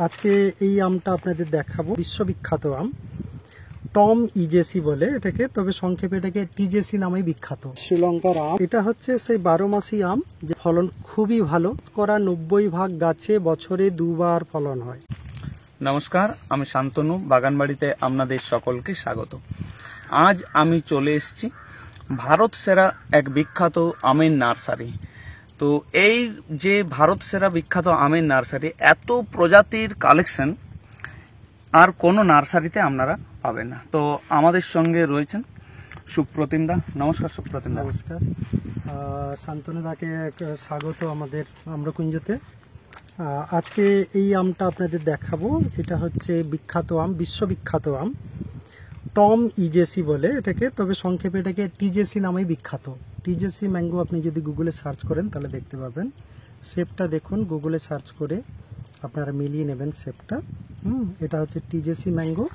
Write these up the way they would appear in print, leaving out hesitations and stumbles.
আজকে এই আমটা আপনাদের দেখাবো, বিশ্ববিখ্যাত আম টম ইজেসি বলে এটাকে, তবে সংক্ষেপে এটাকে টিজেসি নামে বিখ্যাত। শ্রীলঙ্কার আম এটা হচ্ছে সেই 12 মাসি আম, যে ফলন খুবই ভালো। করা 90 ভাগ গাছে বছরে দুবার ফলন হয়। নমস্কার, আমি শান্তনু, বাগানবাড়িতে আপনাদের সকলকে স্বাগত। আজ আমি চলে এসেছি ভারত সেরা এক বিখ্যাত আমের নার্সারি। তো এই যে ভারত সেরা বিখ্যাত আমের নার্সারি, এত প্রজাতির কালেকশন আর কোনো নার্সারিতে আপনারা পাবেন না। তো আমাদের সঙ্গে রয়েছেন সুপ্রতিম দা। নমস্কার সুপ্রতিম দা। নমস্কার, শান্তনু দাকে স্বাগত আমাদের আম্রকুঞ্জতে। আজকে এই আমটা আপনাদের দেখাবো, এটা হচ্ছে বিখ্যাত আম, বিশ্ববিখ্যাত আম টম ইজেসি বলে এটাকে, তবে সংক্ষেপে এটাকে টিজেসি নামে বিখ্যাত। টিজেসি ম্যাঙ্গো আপনি যদি গুগলে সার্চ করেন তাহলে দেখতে পাবেন। শেপটা দেখুন, গুগলে সার্চ করে আপনারা মিলিয়ে নেবেন শেপটা। এটা হচ্ছে টিজেসি ম্যাঙ্গো।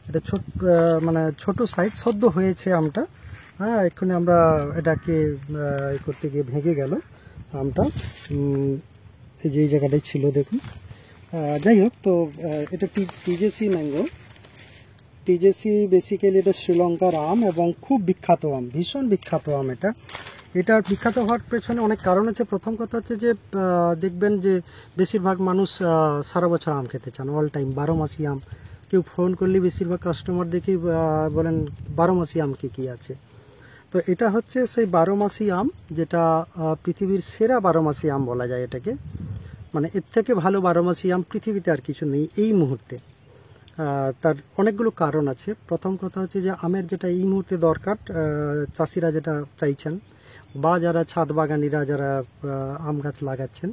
এটা ছোট সাইজ, সদ্য হয়েছে আমটা। হ্যাঁ, এক্ষুনি আমরা এটাকে করতে গিয়ে ভেঙে গেল আমটা। এই যে এই জায়গাটাই ছিল দেখুন। যাই হোক, তো এটা টিজেসি ম্যাঙ্গো। টিজেসি বেসিক্যালি এটা শ্রীলঙ্কার আম এবং খুব বিখ্যাত আম, ভীষণ বিখ্যাত আম। এটার বিখ্যাত হওয়ার পেছনে অনেক কারণ আছে। প্রথম কথা হচ্ছে যে দেখবেন যে বেশিরভাগ মানুষ সারা বছর আম খেতে চান, অল টাইম 12 মাসি আম। কেউ ফোন করলে বেশিরভাগ কাস্টমার দেখি বলেন 12 মাসি আম কি আছে। তো এটা হচ্ছে সেই 12 মাসি আম, যেটা পৃথিবীর সেরা 12 মাসি আম বলা যায় এটাকে। মানে এর থেকে ভালো 12 মাসি আম পৃথিবীতে আর কিছু নেই এই মুহূর্তে। তার অনেকগুলো কারণ আছে। প্রথম কথা হচ্ছে যে আমের যেটা এই মুহূর্তে দরকার, চাষিরা যেটা চাইছেন, বা যারা ছাদ বাগানিরা যারা আম গাছ লাগাচ্ছেন,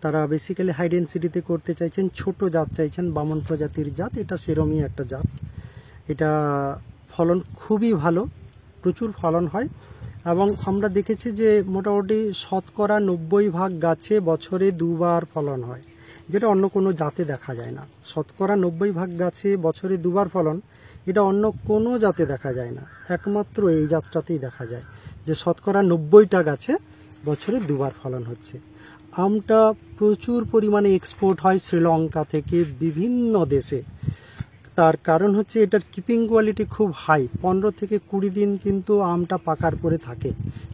তারা বেসিক্যালি হাই ডেন্সিটিতে করতে চাইছেন, ছোট জাত চাইছেন, বামন প্রজাতির জাত। এটা সেরমই একটা জাত। এটা ফলন খুবই ভালো, প্রচুর ফলন হয়। এবং আমরা দেখেছি যে মোটামুটি শতকরা 90 ভাগ গাছে বছরে দুবার ফলন হয়, যেটা অন্য কোনো জাতে দেখা যায় না। শতকরা 90 ভাগ গাছে বছরে দুবার ফলন, এটা অন্য কোনো জাতে দেখা যায় না, একমাত্র এই জাতটাতেই দেখা যায় যে শতকরা 90টা গাছে বছরে দুবার ফলন হচ্ছে। আমটা প্রচুর পরিমাণে এক্সপোর্ট হয় শ্রীলঙ্কা থেকে বিভিন্ন দেশে। তার কারণ হচ্ছে এটার কিপিং কোয়ালিটি খুব হাই। 15 থেকে 20 দিন কিন্তু আমটা পাকার পরে থাকে।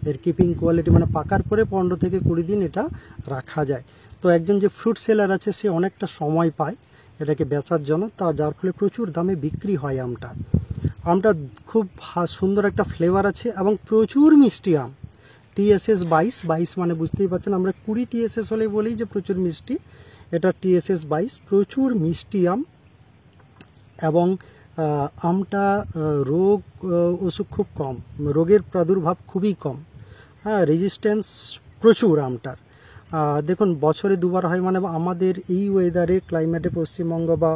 এর কিপিং কোয়ালিটি মানে পাকার পরে 15 থেকে 20 দিন এটা রাখা যায়। তো একজন যে ফ্রুট সেলার আছে সে অনেকটা সময় পায় এটাকে বেচার জন্য, যার ফলে প্রচুর দামে বিক্রি হয় আমটা। খুব সুন্দর একটা ফ্লেভার আছে এবং প্রচুর মিষ্টি আম। TSS 22 মানে বুঝতেই পারছেন, আমরা 20 TSS হলে বলি যে প্রচুর মিষ্টি। এটা TSS 22, প্রচুর মিষ্টি আম। এবং আমটা রোগ অসুখ খুব কম, রোগের প্রাদুর্ভাব খুবই কম। হ্যাঁ, রেজিস্ট্যান্স প্রচুর আমটার। দেখুন, বছরে দুবার হয় মানে আমাদের এই ওয়েদারে, ক্লাইমেটে, পশ্চিমবঙ্গ বা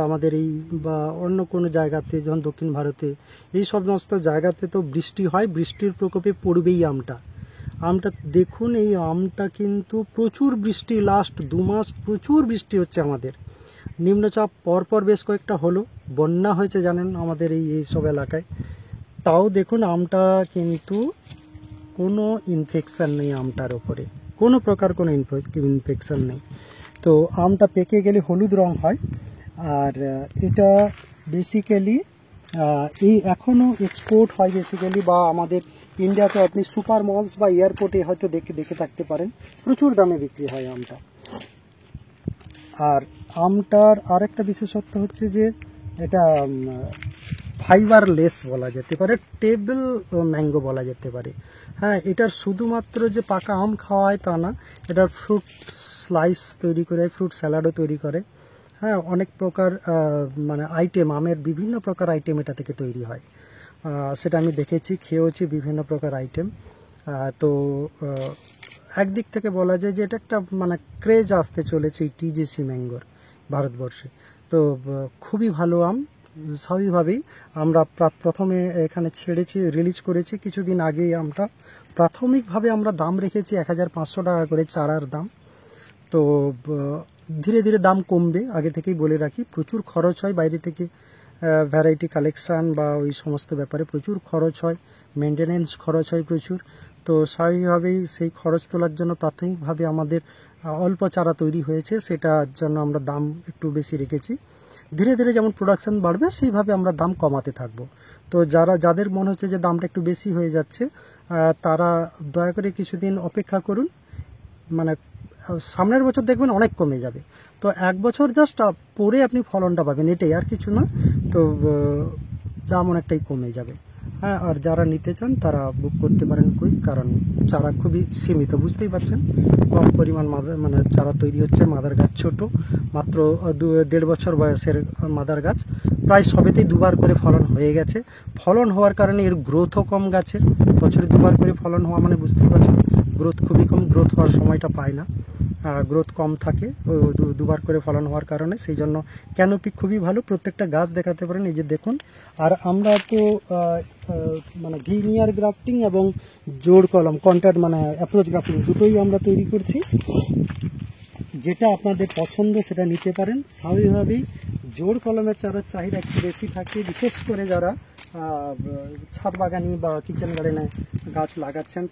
আমাদের এই বা অন্য কোনো জায়গাতে, যেমন দক্ষিণ ভারতে এই সমস্ত জায়গাতে তো বৃষ্টি হয়, বৃষ্টির প্রকোপে পড়বেই আমটা। দেখুন, এই আমটা কিন্তু প্রচুর বৃষ্টি, লাস্ট 2 মাস প্রচুর বৃষ্টি হচ্ছে আমাদের। নিম্নচাপ পরপর বেশ কয়েকটা হলো, বন্যা হয়েছে জানেন আমাদের এই সব এলাকায়। তাও দেখুন আমটা কিন্তু কোনো ইনফেকশন নেই, আমটার ওপরে কোনো প্রকার কোনো ইনফেকশন নেই। তো আমটা পেকে গেলে হলুদ রং হয়। আর এটা বেসিক্যালি এখনও এক্সপোর্ট হয় বেসিক্যালি, বা আমাদের ইন্ডিয়াতে আপনি সুপার মলস বা এয়ারপোর্টে হয়তো দেখে থাকতে পারেন, প্রচুর দামে বিক্রি হয় আমটা। আর আমটার আরেকটা বিশেষত্ব হচ্ছে যে এটা ফাইবারলেস বলা যেতে পারে, টেবল ম্যাঙ্গো বলা যেতে পারে। হ্যাঁ, এটার শুধুমাত্র যে পাকা আম খাওয়া হয় তা না, এটার ফ্রুট স্লাইস তৈরি করে, ফ্রুট স্যালাডও তৈরি করে। হ্যাঁ, অনেক প্রকার মানে আইটেম, আমের বিভিন্ন প্রকার আইটেম এটা থেকে তৈরি হয়। সেটা আমি দেখেছি, খেয়েওছি বিভিন্ন প্রকার আইটেম। তো একদিক থেকে বলা যায় যে এটা একটা মানে ক্রেজ আসতে চলেছে এই টিজেসি ম্যাঙ্গোর ভারতবর্ষে। তো খুবই ভালো আম। স্বাভাবিকভাবেই আমরা প্রথমে এখানে রিলিজ করেছি কিছুদিন আগেই আমটা। প্রাথমিকভাবে আমরা দাম রেখেছি 1500 টাকা করে চারার দাম। তো ধীরে ধীরে দাম কমবে, আগে থেকেই বলে রাখি। প্রচুর খরচ হয় বাইরে থেকে, ভ্যারাইটি কালেকশান বা ওই সমস্ত ব্যাপারে প্রচুর খরচ হয়, মেনটেনেন্স খরচ হয় প্রচুর। তো স্বাভাবিকভাবেই সেই খরচ তোলার জন্য প্রাথমিকভাবে আমাদের অল্প চারা তৈরি হয়েছে, সেটার জন্য আমরা দাম একটু বেশি রেখেছি। ধীরে ধীরে যেমন প্রোডাকশন বাড়বে সেইভাবে আমরা দাম কমাতে থাকবো। তো যাদের মনে হচ্ছে যে দামটা একটু বেশি হয়ে যাচ্ছে, তারা দয়া করে কিছুদিন অপেক্ষা করুন। মানে সামনের বছর দেখবেন অনেক কমে যাবে। তো 1 বছর জাস্ট পরে আপনি ফলনটা পাবেন, এটাই, আর কিছু না। তো দাম অনেকটাই কমে যাবে। হ্যাঁ, আর যারা নিতে চান তারা বুক করতে পারেন কুইক, কারণ চারা খুবই সীমিত, বুঝতেই পারছেন। কম পরিমাণ মানে চারা তৈরি হচ্ছে। মাদার গাছ ছোট, মাত্র 1.5 বছর বয়সের মাদার গাছ। প্রায় সবেতেই 2বার করে ফলন হয়ে গেছে। ফলন হওয়ার কারণে এর গ্রোথও কম গাছের। বছরে 2বার করে ফলন হওয়া মানে বুঝতেই পারছেন গ্রোথ খুবই কম, গ্রোথ হওয়ার সময়টা পায় না, গ্রোথ কম থাকে 2বার করে ফলন হওয়ার কারণে। সেই জন্য ক্যানোপি খুবই ভালো। প্রত্যেকটা গাছ দেখাতে পারেন, এই যে দেখুন। আর আমরা তো মানে ভিনিয়ার গ্রাফটিং এবং জোড় কলম কন্ট্যাক্ট মানে অ্যাপ্রোচ গ্রাফটিং দুটোই আমরা তৈরি করছি। যেটা আপনাদের পছন্দ সেটা নিতে পারেন। স্বাভাবিকভাবেই জোড় কলমের চারার চাহিদা একটু বেশি থাকে, বিশেষ করে যারা ছাদ বাগানি বা কিচেন গার্ডেনে গাছ লাগাচ্ছেন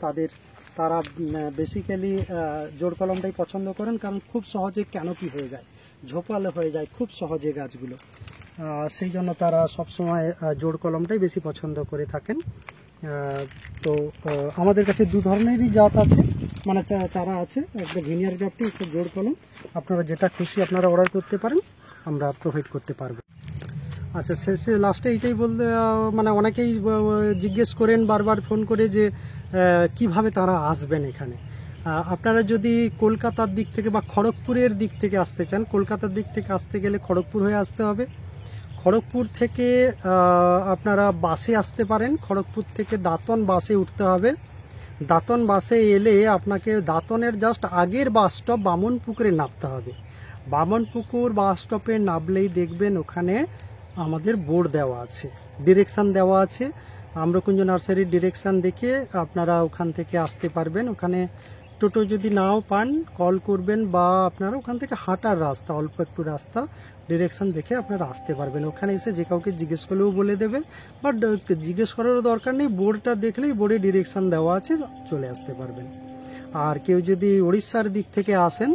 তারা বেসিক্যালি জোড় কলমটাই পছন্দ করেন, কারণ খুব সহজে ক্যানোপি হয়ে যায়, ঝোপালো হয়ে যায় খুব সহজে গাছগুলো। সেই জন্য তারা সবসময় জোড় কলমটাই বেশি পছন্দ করে থাকেন। তো আমাদের কাছে 2 ধরনেরই জাত আছে, মানে চারা আছে, একটা ভিনিয়ার গ্রাফটিং, একটা জোড় কলম। আপনারা যেটা খুশি আপনারা অর্ডার করতে পারেন, আমরা প্রোভাইড করতে পারবো। আচ্ছা, শেষে লাস্টে এইটাই বলতে, মানে অনেকেই জিজ্ঞেস করেন বারবার ফোন করে যে কিভাবে তারা আসবেন এখানে। আপনারা যদি কলকাতার দিক থেকে বা খড়গপুরের দিক থেকে আসতে চান, কলকাতার দিক থেকে আসতে গেলে খড়গপুর হয়ে আসতে হবে। খড়গপুর থেকে আপনারা বাসে আসতে পারেন। খড়গপুর থেকে দাঁতন বাসে উঠতে হবে। দাঁতন বাসে এলে আপনাকে দাঁতনের জাস্ট আগের বাস স্টপ বামনপুকুরে নামতে হবে। বামনপুকুর বাস স্টপে নামলেই দেখবেন ওখানে আমাদের বোর্ড দেওয়া আছে, ডিরেকশান দেওয়া আছে। আম্রকুঞ্জ নার্সারির ডিরেকশান দেখে আপনারা ওখান থেকে আসতে পারবেন। ওখানে টোটো যদি নাও পান কল করবেন, বা আপনারা ওখান থেকে হাঁটার রাস্তা, অল্প একটু রাস্তা, ডিরেকশান দেখে আপনারা আসতে পারবেন। ওখানে এসে যে কাউকে জিজ্ঞেস করলেও বলে দেবে, বাট জিজ্ঞেস করারও দরকার নেই, বোর্ডটা দেখলেই বোর্ডে ডিরেকশান দেওয়া আছে, চলে আসতে পারবেন। আর কেউ যদি উড়িষ্যার দিক থেকে আসেন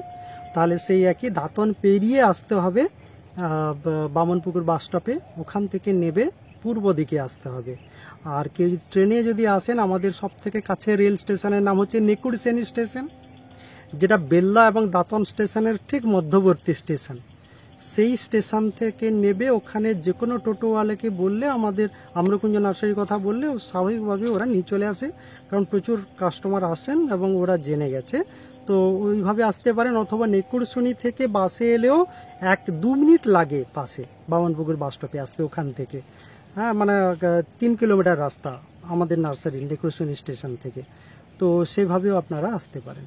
তাহলে সেই একই দাঁতন পেরিয়ে আসতে হবে বামনপুকুর বাস স্টপে, ওখান থেকে নেবে পূর্ব দিকে আসতে হবে। আর কেউ ট্রেনে যদি আসেন, আমাদের সব থেকে কাছে রেল স্টেশনের নাম হচ্ছে নেকুড়সেনি স্টেশন, যেটা বেল্লা এবং দাঁতন স্টেশনের ঠিক মধ্যবর্তী স্টেশন। সেই স্টেশন থেকে নেবে, ওখানে যে কোনো টোটোওয়ালাকে বললে, আমাদের আম্রকুঞ্জ নার্সারির কথা বললে স্বাভাবিকভাবে ওরা নিয়ে চলে আসে, কারণ প্রচুর কাস্টমার আসেন এবং ওরা জেনে গেছে। তো ওইভাবে আসতে পারেন, অথবা নেকুড়সুনি থেকে বাসে এলেও 1-2 মিনিট লাগে পাশে বামনপুকুর বাস স্টপে আসতে ওখান থেকে। হ্যাঁ, মানে 3 কিলোমিটার রাস্তা আমাদের নার্সারি নেকুড়সুনি স্টেশন থেকে। তো সেভাবেও আপনারা আসতে পারেন।